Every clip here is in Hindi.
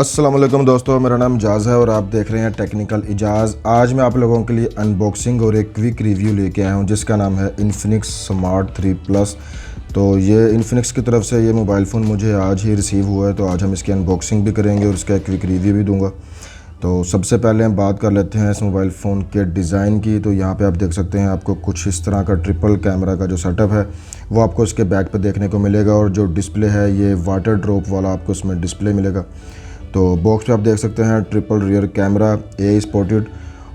अस्सलाम वालेकुम दोस्तों, मेरा नाम जाज़ है और आप देख रहे हैं टेक्निकल इजाज़। आज मैं आप लोगों के लिए अनबॉक्सिंग और एक क्विक रिव्यू लेके आया हूं जिसका नाम है इन्फिनिक्स स्मार्ट 3 प्लस। तो ये इन्फिनिक्स की तरफ से ये मोबाइल फ़ोन मुझे आज ही रिसीव हुआ है, तो आज हम इसकी अनबॉक्सिंग भी करेंगे और इसका क्विक रिव्यू भी दूंगा। तो सबसे पहले हम बात कर लेते हैं इस मोबाइल फ़ोन के डिज़ाइन की। तो यहाँ पे आप देख सकते हैं आपको कुछ इस तरह का ट्रिपल कैमरा का जो सेटअप है वो आपको इसके बैक पे देखने को मिलेगा, और जो डिस्प्ले है ये वाटर ड्रॉप वाला आपको इसमें डिस्प्ले मिलेगा। तो बॉक्स पे आप देख सकते हैं ट्रिपल रियर कैमरा ए स्पॉटेड,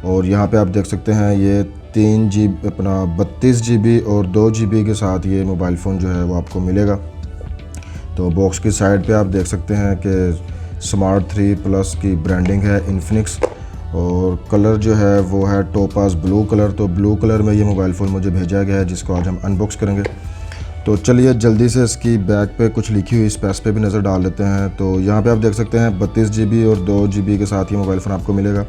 और यहाँ पे आप देख सकते हैं ये 32 GB और 2 GB के साथ ये मोबाइल फ़ोन जो है वो आपको मिलेगा। तो बॉक्स की साइड पे आप देख सकते हैं कि स्मार्ट 3 प्लस की ब्रांडिंग है इन्फिनिक्स, और कलर जो है वो है टोपास ब्लू कलर। तो ब्लू कलर में ये मोबाइल फ़ोन मुझे भेजा गया है जिसको आज हम अनबॉक्स करेंगे। तो चलिए जल्दी से इसकी बैक पे कुछ लिखी हुई स्पेस पे भी नज़र डाल लेते हैं। तो यहाँ पे आप देख सकते हैं 32 GB और 2 GB के साथ ये मोबाइल फ़ोन आपको मिलेगा।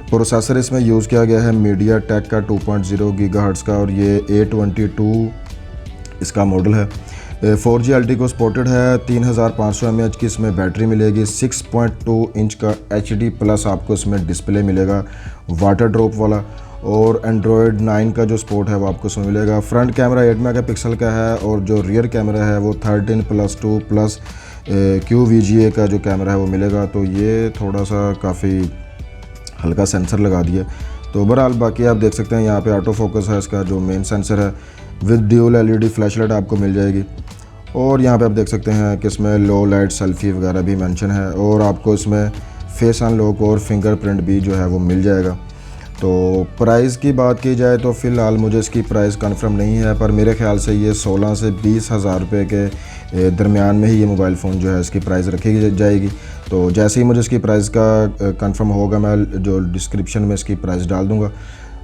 प्रोसेसर इसमें यूज़ किया गया है मीडिया टेक का 2.0 GHz का, और ये A22 इसका मॉडल है। 4G LTE को सपोर्टेड है। 3500 mAh की इसमें बैटरी मिलेगी। 6.2 इंच का HD प्लस आपको इसमें डिस्प्ले मिलेगा वाटर ड्रॉप वाला, और एंड्रॉयड 9 का जो सपोर्ट है वो आपको इसमें मिलेगा। फ्रंट कैमरा 8 मेगापिक्सल का है, और जो रियर कैमरा है वो 13+2+ QVGA का जो कैमरा है वो मिलेगा। तो ये थोड़ा सा काफ़ी हल्का सेंसर लगा दिया। तो ओवरऑल बाकी आप देख सकते हैं यहाँ पे ऑटो फोकस है इसका जो मेन सेंसर है, with dual LED flash light आपको मिल जाएगी। और यहाँ पे आप देख सकते हैं कि इसमें लो लाइट सेल्फी वगैरह भी मेंशन है, और आपको इसमें फेस अनलॉक और फिंगरप्रिंट भी जो है वो मिल जाएगा। तो प्राइस की बात की जाए तो फ़िलहाल मुझे इसकी प्राइस कंफर्म नहीं है, पर मेरे ख्याल से ये 16 से 20 हज़ार रुपये के दरमियान में ही ये मोबाइल फ़ोन जो है इसकी प्राइस रखी जाएगी। तो जैसे ही मुझे इसकी प्राइस का कंफर्म होगा मैं जो डिस्क्रिप्शन में इसकी प्राइस डाल दूँगा।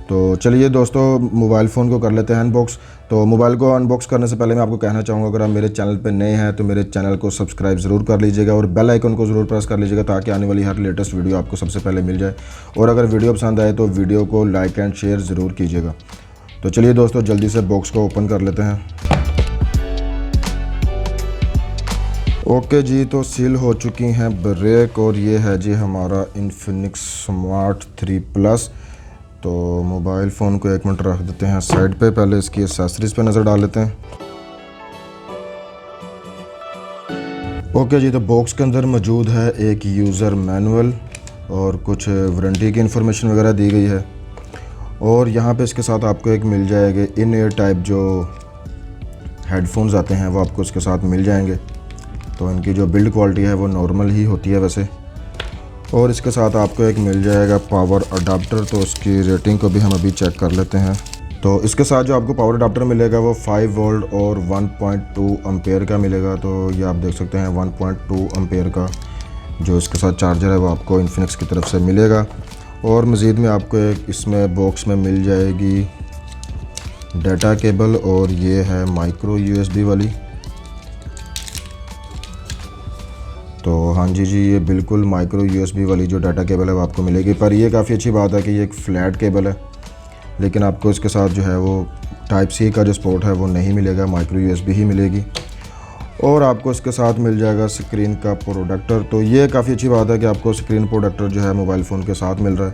तो चलिए दोस्तों मोबाइल फ़ोन को कर लेते हैं अनबॉक्स। तो मोबाइल को अनबॉक्स करने से पहले मैं आपको कहना चाहूँगा, अगर आप मेरे चैनल पे नए हैं तो मेरे चैनल को सब्सक्राइब ज़रूर कर लीजिएगा और बेल आइकन को ज़रूर प्रेस कर लीजिएगा ताकि आने वाली हर लेटेस्ट वीडियो आपको सबसे पहले मिल जाए। और अगर वीडियो पसंद आए तो वीडियो को लाइक एंड शेयर ज़रूर कीजिएगा। तो चलिए दोस्तों जल्दी से बॉक्स को ओपन कर लेते हैं। ओके जी, तो सील हो चुकी हैं ब्रेक, और ये है जी हमारा इन्फिनिक्स स्मार्ट 3 प्लस। तो मोबाइल फ़ोन को 1 मिनट रख देते हैं साइड पे, पहले इसकी एक्सेसरीज़ पे नज़र डाल लेते हैं। ओके जी, तो बॉक्स के अंदर मौजूद है एक यूज़र मैनुअल और कुछ वारंटी की इन्फॉर्मेशन वगैरह दी गई है, और यहाँ पे इसके साथ आपको एक मिल जाएगा इन ईयर टाइप जो हेडफोन्स आते हैं वो आपको इसके साथ मिल जाएंगे। तो इनकी जो बिल्ड क्वालिटी है वो नॉर्मल ही होती है वैसे, और इसके साथ आपको एक मिल जाएगा पावर अडाप्टर। तो उसकी रेटिंग को भी हम अभी चेक कर लेते हैं। तो इसके साथ जो आपको पावर अडाप्टर मिलेगा वो 5 वोल्ट और 1.2 एम्पेयर का मिलेगा। तो ये आप देख सकते हैं 1.2 एम्पेयर का जो इसके साथ चार्जर है वो आपको इन्फिनिक्स की तरफ से मिलेगा। और मज़ीद में आपको एक इसमें बॉक्स में मिल जाएगी डाटा केबल, और ये है माइक्रो USB वाली। तो हाँ जी ये बिल्कुल माइक्रो USB वाली जो डाटा केबल है वो आपको मिलेगी। पर ये काफ़ी अच्छी बात है कि ये एक फ़्लैट केबल है, लेकिन आपको इसके साथ जो है वो टाइप C का जो सपोर्ट है वो नहीं मिलेगा, माइक्रो USB ही मिलेगी। और आपको इसके साथ मिल जाएगा स्क्रीन का प्रोटेक्टर। तो ये काफ़ी अच्छी बात है कि आपको स्क्रीन प्रोटेक्टर जो है मोबाइल फ़ोन के साथ मिल रहा है,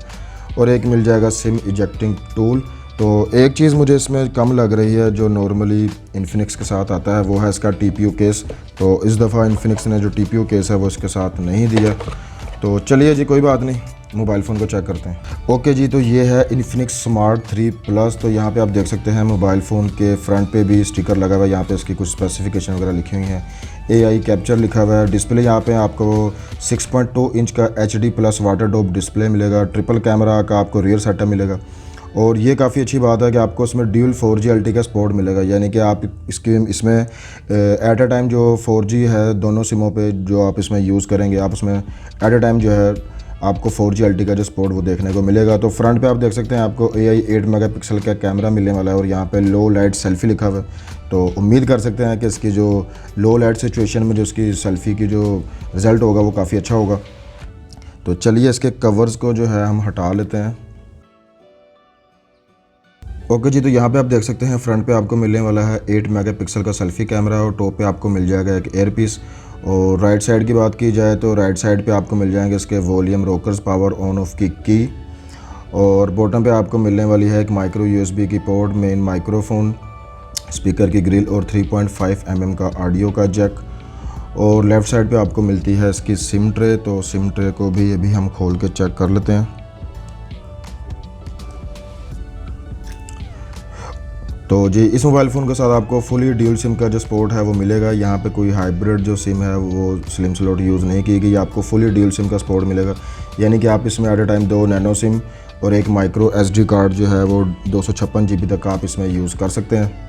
और एक मिल जाएगा सिम इजेक्टिंग टूल। तो एक चीज़ मुझे इसमें कम लग रही है जो नॉर्मली इन्फिनिक्स के साथ आता है वो है इसका TPU केस। तो इस दफ़ा इन्फिनिक्स ने जो TPU केस है वो इसके साथ नहीं दिया। तो चलिए जी कोई बात नहीं, मोबाइल फ़ोन को चेक करते हैं। ओके जी, तो ये है इन्फिनिक्स स्मार्ट 3 प्लस। तो यहाँ पे आप देख सकते हैं मोबाइल फ़ोन के फ्रंट पे भी स्टिकर लगा हुआ है, यहाँ पे इसकी कुछ स्पेसिफिकेशन वगैरह लिखी हुई हैं। AI कैप्चर लिखा हुआ है। डिस्प्ले यहाँ पे आपको 6.2 इंच का HD plus water drop display मिलेगा। ट्रिपल कैमरा का आपको रियर सेटअप मिलेगा, और ये काफ़ी अच्छी बात है कि आपको इसमें ड्यूल 4G LTE का सपोर्ट मिलेगा, यानी कि आप इसमें एट अ टाइम जो 4G है दोनों सिमों पे जो आप इसमें यूज़ करेंगे आप उसमें एट अ टाइम जो है आपको 4G LTE का जो सपोर्ट वो देखने को मिलेगा। तो फ्रंट पे आप देख सकते हैं आपको AI 8 मेगापिक्सल का कैमरा मिलने वाला है, और यहाँ पे लो लाइट सेल्फी लिखा हुआ है। तो उम्मीद कर सकते हैं कि इसकी जो लो लाइट सिचुएशन में जो इसकी सेल्फी की जो रिज़ल्ट होगा वो काफ़ी अच्छा होगा। तो चलिए इसके कवर्स को जो है हम हटा लेते हैं। ओके जी, तो यहाँ पे आप देख सकते हैं फ्रंट पे आपको मिलने वाला है 8 मेगापिक्सल का सेल्फी कैमरा, और टॉप पे आपको मिल जाएगा एक एयर पीस, और राइट साइड की बात की जाए तो राइट साइड पे आपको मिल जाएंगे इसके volume rockers, power on off की और बॉटम पे आपको मिलने वाली है एक माइक्रो यूएसबी की पोर्ट, मेन माइक्रोफोन, स्पीकर की ग्रिल और 3.5 mm का ऑडियो का जैक। और लेफ़्ट साइड पे आपको मिलती है इसकी सिम ट्रे। तो सिम ट्रे को भी अभी हम खोल के चेक कर लेते हैं। तो जी इस मोबाइल फ़ोन के साथ आपको फुली ड्यूल सिम का जो सपोर्ट है वो मिलेगा। यहाँ पे कोई हाइब्रिड जो सिम है वो स्लिम स्लॉट यूज़ नहीं की गई, आपको फुली ड्यूल सिम का सपोर्ट मिलेगा। यानी कि आप इसमें at a time 2 nano sim और एक माइक्रो SD कार्ड जो है वो 256 GB तक आप इसमें यूज़ कर सकते हैं।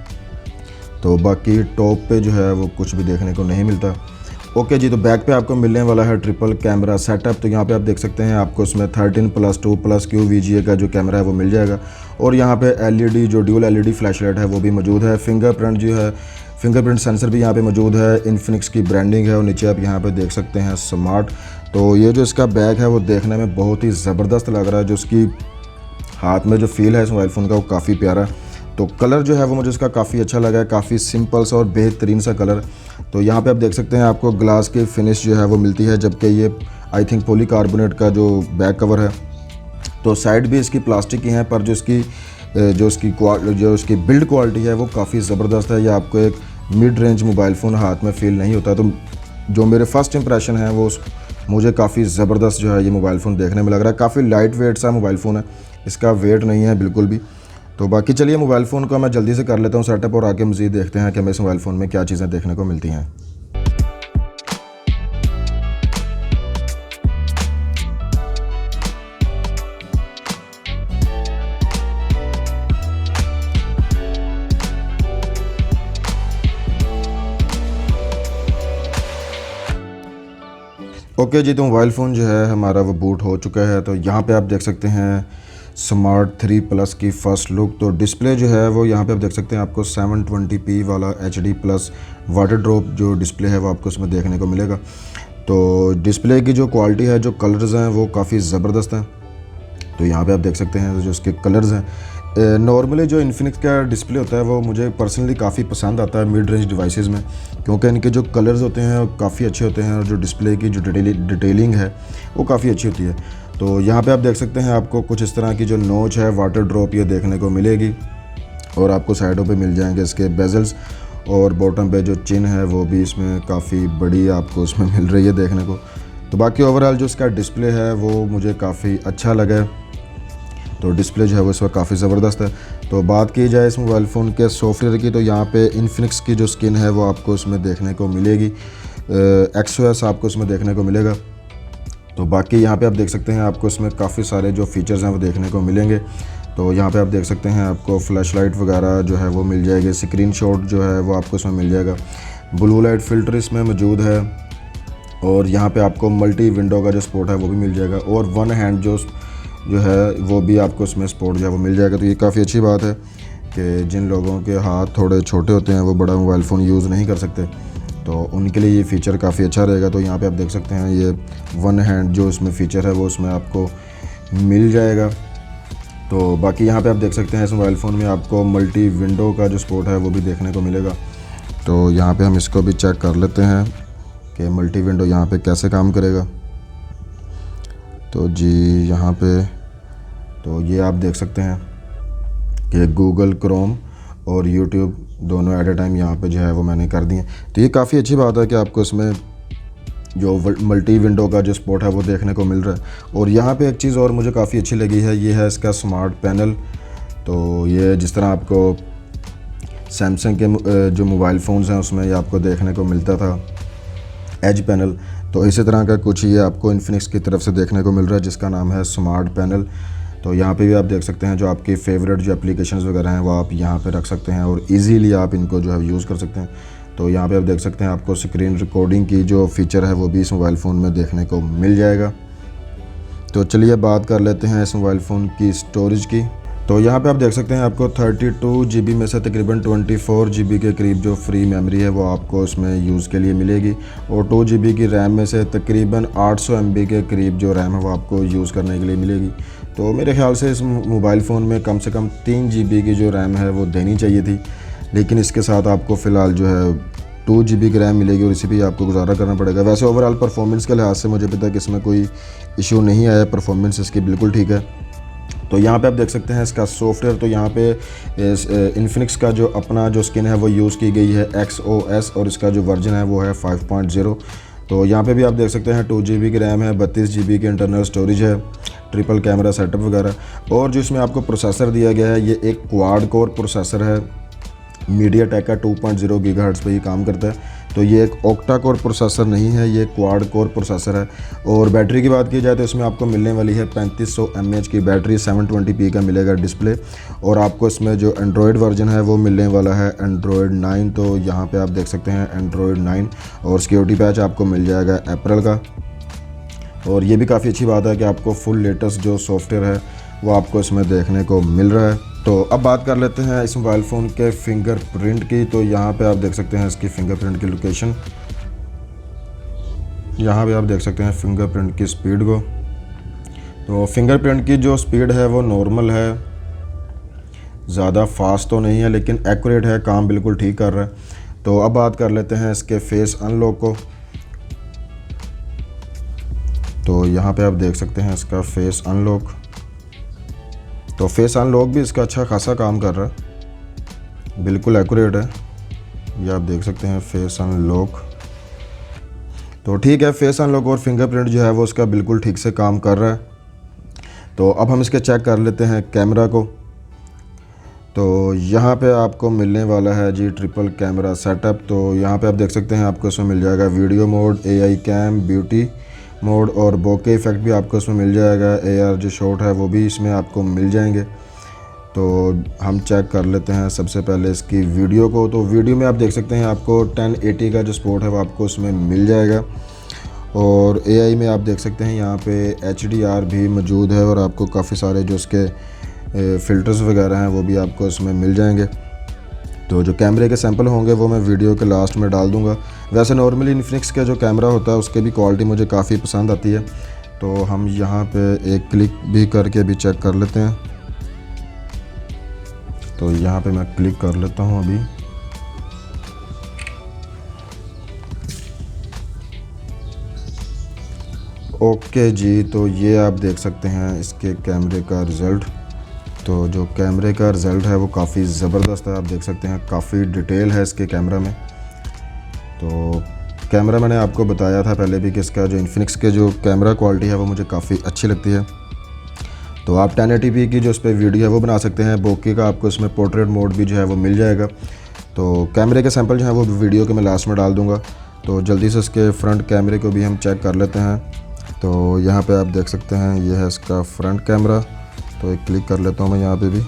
तो बाकी टॉप पे जो है वो कुछ भी देखने को नहीं मिलता। ओके जी, तो बैक पे आपको मिलने वाला है ट्रिपल कैमरा सेटअप। तो यहाँ पे आप देख सकते हैं आपको इसमें 13+2+Q VGA का जो कैमरा है वो मिल जाएगा। और यहाँ पे LED जो ड्यूल LED फ्लैशलाइट है वो भी मौजूद है। फिंगरप्रिंट जो है, फिंगरप्रिंट सेंसर भी यहाँ पे मौजूद है। इन्फिनिक्स की ब्रांडिंग है और नीचे आप यहाँ पे देख सकते हैं स्मार्ट। तो ये जो इसका बैग है वो देखने में बहुत ही ज़बरदस्त लग रहा है। जो उसकी हाथ में जो फील है इस मोबाइल फ़ोन का वो काफ़ी प्यारा। तो कलर जो है वो मुझे इसका काफ़ी अच्छा लगा है, काफ़ी सिंपल सा और बेहतरीन सा कलर। तो यहाँ पे आप देख सकते हैं आपको ग्लास की फिनिश जो है वो मिलती है, जबकि ये आई थिंक पॉलीकार्बोनेट का जो बैक कवर है। तो साइड भी इसकी प्लास्टिक की है, पर जो इसकी बिल्ड क्वालिटी है वो काफ़ी ज़बरदस्त है। ये आपको एक मिड रेंज मोबाइल फ़ोन हाथ में फ़ील नहीं होता। तो जो मेरे फर्स्ट इंप्रेशन है वो मुझे काफ़ी ज़बरदस्त जो है ये मोबाइल फ़ोन देखने में लग रहा है। काफ़ी लाइट वेट सा मोबाइल फ़ोन है, इसका वेट नहीं है बिल्कुल भी। तो बाकी चलिए मोबाइल फ़ोन का मैं जल्दी से कर लेता हूँ सेटअप और आगे मज़ीद देखते हैं कि हमें इस मोबाइल फ़ोन में क्या चीज़ें देखने को मिलती हैं। ओके जी, तो मोबाइल फ़ोन जो है हमारा वो बूट हो चुका है। तो यहाँ पे आप देख सकते हैं स्मार्ट 3 प्लस की फ़र्स्ट लुक। तो डिस्प्ले जो है वो यहाँ पे आप देख सकते हैं आपको 720p वाला HD+ वाटर ड्रॉप जो डिस्प्ले है वो आपको उसमें देखने को मिलेगा। तो डिस्प्ले की जो क्वालिटी है, जो कलर्स हैं वो काफ़ी ज़बरदस्त हैं। तो यहाँ पे आप देख सकते हैं जो उसके कलर्स हैं। नॉर्मली जो इन्फिनिक्स का डिस्प्ले होता है वो मुझे पर्सनली काफ़ी पसंद आता है मिड रेंज डिवाइसेस में, क्योंकि इनके जो कलर्स होते हैं वो काफ़ी अच्छे होते हैं और जो डिस्प्ले की जो डिटेलिंग है वो काफ़ी अच्छी होती है। तो यहाँ पे आप देख सकते हैं आपको कुछ इस तरह की जो नोच है वाटर ड्रॉप ये देखने को मिलेगी और आपको साइडों पे मिल जाएंगे इसके बेजल्स और बॉटम पे जो चिन है वो भी इसमें काफ़ी बड़ी आपको इसमें मिल रही है देखने को। तो बाकी ओवरऑल जो इसका डिस्प्ले है वो मुझे काफ़ी अच्छा लगा। तो डिस्प्ले जो है वो इस वक्त काफ़ी ज़बरदस्त है। तो बात की जाए इस मोबाइल फ़ोन के सॉफ्टवेयर की, तो यहाँ पे इन्फिनिक्स की जो स्किन है वो आपको इसमें देखने को मिलेगी। XOS आपको इसमें देखने को मिलेगा। तो बाकी यहाँ पे आप देख सकते हैं आपको इसमें काफ़ी सारे जो फीचर्स हैं वो देखने को मिलेंगे। तो यहाँ पे आप देख सकते हैं आपको फ्लैश लाइट वगैरह जो है वो मिल जाएगी। स्क्रीन शॉट जो है वो आपको इसमें मिल जाएगा। ब्लू लाइट फ़िल्टर इसमें मौजूद है और यहाँ पे आपको मल्टी विंडो का जो सपोर्ट है वो भी मिल जाएगा और वन हैंड जो है वो भी आपको इसमें सपोर्ट जो है वो मिल जाएगा। तो ये काफ़ी अच्छी बात है कि जिन लोगों के हाथ थोड़े छोटे होते हैं वो बड़ा मोबाइल फ़ोन यूज़ नहीं कर सकते, तो उनके लिए ये फ़ीचर काफ़ी अच्छा रहेगा। तो यहाँ पे आप देख सकते हैं ये वन हैंड जो इसमें फ़ीचर है वो उसमें आपको मिल जाएगा। तो बाकी यहाँ पे आप देख सकते हैं इस मोबाइल फ़ोन में आपको मल्टी विंडो का जो सपोर्ट है वो भी देखने को मिलेगा। तो यहाँ पे हम इसको भी चेक कर लेते हैं कि मल्टी विंडो यहाँ पे कैसे काम करेगा। तो जी यहाँ पे तो ये आप देख सकते हैं कि गूगल क्रोम और यूट्यूब दोनों एट ए टाइम यहाँ पे जो है वो मैंने कर दिए। तो ये काफ़ी अच्छी बात है कि आपको इसमें जो मल्टी विंडो का जो सपोर्ट है वो देखने को मिल रहा है। और यहाँ पे एक चीज़ और मुझे काफ़ी अच्छी लगी है, ये है इसका स्मार्ट पैनल। तो ये जिस तरह आपको सैमसंग के जो मोबाइल फ़ोन्स हैं उसमें ये आपको देखने को मिलता था एज पैनल, तो इसी तरह का कुछ ये आपको इन्फिनिक्स की तरफ से देखने को मिल रहा है जिसका नाम है स्मार्ट पैनल। तो यहाँ पे भी आप देख सकते हैं जो आपकी फ़ेवरेट जो एप्लीकेशंस वगैरह हैं वो आप यहाँ पे रख सकते हैं और इजीली आप इनको जो है यूज़ कर सकते हैं। तो यहाँ पे आप देख सकते हैं आपको स्क्रीन रिकॉर्डिंग की जो फ़ीचर है वो भी इस मोबाइल फ़ोन में देखने को मिल जाएगा। तो चलिए बात कर लेते हैं इस मोबाइल फ़ोन की स्टोरेज की। तो यहाँ पे आप देख सकते हैं आपको 32 GB में से तकरीबन 24 GB के करीब जो फ्री मेमोरी है वो आपको इसमें यूज़ के लिए मिलेगी और 2 GB की रैम में से तकरीबन 800 MB के करीब जो रैम है वो आपको यूज़ करने के लिए मिलेगी। तो मेरे ख्याल से इस मोबाइल फ़ोन में कम से कम 3 GB की जो रैम है वो देनी चाहिए थी, लेकिन इसके साथ आपको फ़िलहाल जो है 2 GB की रैम मिलेगी और इसी पे आपको गुजारा करना पड़ेगा। वैसे ओवरऑल परफॉर्मेंस के लिहाज से मुझे पता है कि इसमें कोई इशू नहीं आया, परफॉर्मेंस इसकी बिल्कुल ठीक है। तो यहाँ पे आप देख सकते हैं इसका सॉफ्टवेयर, तो यहाँ पे इन्फिनिक्स का जो अपना जो स्किन है वो यूज़ की गई है XOS और इसका जो वर्जन है वो है 5.0। तो यहाँ पे भी आप देख सकते हैं 2 GB की रैम है, 32 GB की इंटरनल स्टोरेज है, ट्रिपल कैमरा सेटअप वगैरह। और जो इसमें आपको प्रोसेसर दिया गया है ये एक क्वाड कोर प्रोसेसर है, मीडियाटेक का 2.0 GHz पे ये काम करता है। तो ये एक ऑक्टा कोर प्रोसेसर नहीं है, ये क्वाड कोर प्रोसेसर है। और बैटरी की बात की जाए तो इसमें आपको मिलने वाली है 3500 mAh की बैटरी, 720p का मिलेगा डिस्प्ले। और आपको इसमें जो एंड्रॉयड वर्जन है वो मिलने वाला है एंड्रॉयड 9। तो यहाँ पे आप देख सकते हैं एंड्रॉयड 9 और सिक्योरिटी पैच आपको मिल जाएगा अप्रैल का। और ये भी काफ़ी अच्छी बात है कि आपको फुल लेटेस्ट जो सॉफ्टवेयर है वो आपको इसमें देखने को मिल रहा है। तो अब बात कर लेते हैं इस मोबाइल फ़ोन के फिंगरप्रिंट की। तो यहाँ पे आप देख सकते हैं इसकी फिंगरप्रिंट की लोकेशन, यहाँ पे आप देख सकते हैं फिंगरप्रिंट की स्पीड को। तो फिंगरप्रिंट की जो स्पीड है वो नॉर्मल है, ज़्यादा फास्ट तो नहीं है लेकिन एक्यूरेट है, काम बिल्कुल ठीक कर रहा है। तो अब बात कर लेते हैं इसके फेस अनलॉक को। तो यहाँ पे आप देख सकते हैं इसका फेस अनलॉक, तो फेस अनलॉक भी इसका अच्छा खासा काम कर रहा है, बिल्कुल एक्यूरेट है। ये आप देख सकते हैं फेस अनलॉक, तो ठीक है, फेस अनलॉक और फिंगरप्रिंट जो है वो उसका बिल्कुल ठीक से काम कर रहा है। तो अब हम इसके चेक कर लेते हैं कैमरा को। तो यहाँ पे आपको मिलने वाला है जी ट्रिपल कैमरा सेटअप। तो यहाँ पे आप देख सकते हैं आपको इसमें मिल जाएगा video mode, AI cam, beauty mode और बोके इफ़ेक्ट भी आपको इसमें मिल जाएगा। AR जो शॉट है वो भी इसमें आपको मिल जाएंगे। तो हम चेक कर लेते हैं सबसे पहले इसकी वीडियो को। तो वीडियो में आप देख सकते हैं आपको 1080 का जो सपोर्ट है वो आपको इसमें मिल जाएगा। और AI में आप देख सकते हैं यहाँ पे HDR भी मौजूद है और आपको काफ़ी सारे जो इसके फ़िल्टर्स वगैरह हैं वो भी आपको इसमें मिल जाएंगे। तो जो कैमरे के सैंपल होंगे वो मैं वीडियो के लास्ट में डाल दूंगा। वैसे नॉर्मली इन्फिनिक्स का जो कैमरा होता है उसके भी क्वालिटी मुझे काफ़ी पसंद आती है। तो हम यहाँ पे एक क्लिक भी करके भी चेक कर लेते हैं। तो यहाँ पे मैं क्लिक कर लेता हूँ अभी। ओके जी, तो ये आप देख सकते हैं इसके कैमरे का रिज़ल्ट। तो जो कैमरे का रिज़ल्ट है वो काफ़ी ज़बरदस्त है, आप देख सकते हैं काफ़ी डिटेल है इसके कैमरा में। तो कैमरा मैंने आपको बताया था पहले भी कि इसका जो इन्फिनिक्स के जो कैमरा क्वालिटी है वो मुझे काफ़ी अच्छी लगती है। तो आप 1080p की जो इस पर वीडियो है वो बना सकते हैं। बोके का आपको इसमें पोर्ट्रेट मोड भी जो है वो मिल जाएगा। तो कैमरे के सैंपल जो है वो वीडियो के मैं लास्ट में डाल दूँगा। तो जल्दी से इसके फ्रंट कैमरे को भी हम चेक कर लेते हैं। तो यहाँ पे आप देख सकते हैं ये है इसका फ्रंट कैमरा। तो एक क्लिक कर लेता हूँ मैं यहाँ पे भी।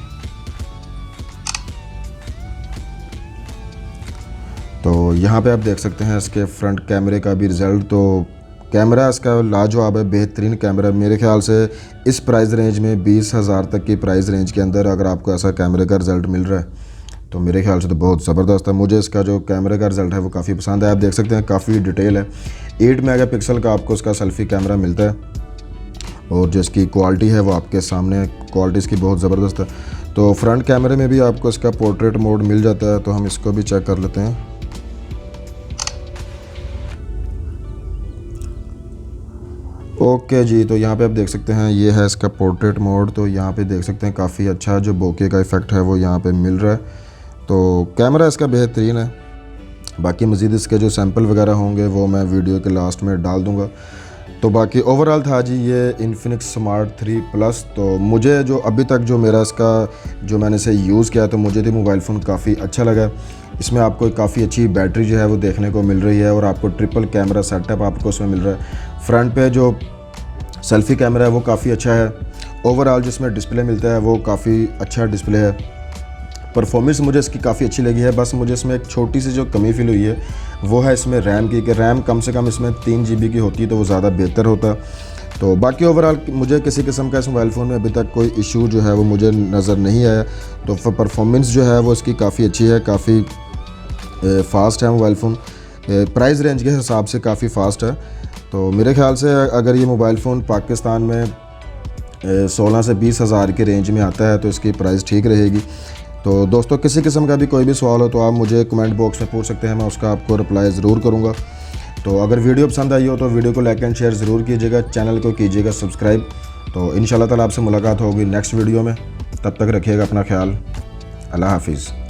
तो यहाँ पे आप देख सकते हैं इसके फ्रंट कैमरे का भी रिज़ल्ट। तो कैमरा इसका लाजवाब है, बेहतरीन कैमरा। मेरे ख्याल से इस प्राइस रेंज में 20,000 तक की प्राइस रेंज के अंदर अगर आपको ऐसा कैमरे का रिज़ल्ट मिल रहा है तो मेरे ख्याल से तो बहुत ज़बरदस्त है। मुझे इसका जो कैमरे का रिज़ल्ट है वो काफ़ी पसंद है। आप देख सकते हैं काफ़ी डिटेल है। 8 मेगापिक्सल का आपको इसका सेल्फ़ी कैमरा मिलता है और जो इसकी क्वालिटी है वो आपके सामने, क्वालिटी इसकी बहुत ज़बरदस्त है। तो फ्रंट कैमरे में भी आपको इसका पोर्ट्रेट मोड मिल जाता है। तो हम इसको भी चेक कर लेते हैं। ओके जी, तो यहाँ पे आप देख सकते हैं ये है इसका पोर्ट्रेट मोड। तो यहाँ पे देख सकते हैं काफ़ी अच्छा जो बोके का इफ़ेक्ट है वो यहाँ पे मिल रहा है। तो कैमरा इसका बेहतरीन है। बाकी मज़ीद इसके जो सैंपल वगैरह होंगे वो मैं वीडियो के लास्ट में डाल दूँगा। तो बाकी ओवरऑल था जी ये इन्फिनिक्स स्मार्ट 3 प्लस। तो मुझे जो अभी तक जो मेरा इसका जो मैंने इसे यूज़ किया तो मुझे तो मोबाइल फ़ोन काफ़ी अच्छा लगा। इसमें आपको काफ़ी अच्छी बैटरी जो है वो देखने को मिल रही है और आपको ट्रिपल कैमरा सेटअप आपको उसमें मिल रहा है। फ्रंट पे जो सेल्फ़ी कैमरा है वो काफ़ी अच्छा है। ओवरऑल जिसमें डिस्प्ले मिलता है वो काफ़ी अच्छा डिस्प्ले है। परफॉर्मेंस मुझे इसकी काफ़ी अच्छी लगी है। बस मुझे इसमें एक छोटी सी जो कमी फील हुई है वो है इसमें रैम की, कि रैम कम से कम इसमें 3 GB की होती तो वो ज़्यादा बेहतर होता। तो बाकी ओवरऑल मुझे किसी किस्म का इस मोबाइल फ़ोन में अभी तक कोई इशू जो है वो मुझे नज़र नहीं आया। तो परफॉर्मेंस जो है वो इसकी काफ़ी अच्छी है, काफ़ी फ़ास्ट है मोबाइल फ़ोन, प्राइस रेंज के हिसाब से काफ़ी फ़ास्ट है। तो मेरे ख्याल से अगर ये मोबाइल फ़ोन पाकिस्तान में 16 से 20 हज़ार के रेंज में आता है तो इसकी प्राइस ठीक रहेगी। तो दोस्तों किसी किस्म का भी कोई भी सवाल हो तो आप मुझे कमेंट बॉक्स में पूछ सकते हैं, मैं उसका आपको रिप्लाई ज़रूर करूँगा। तो अगर वीडियो पसंद आई हो तो वीडियो को लाइक एंड शेयर ज़रूर कीजिएगा, चैनल को कीजिएगा सब्सक्राइब। तो इंशाल्लाह ताला आपसे मुलाकात होगी नेक्स्ट वीडियो में, तब तक रखिएगा अपना ख्याल। अल्लाह हाफिज़।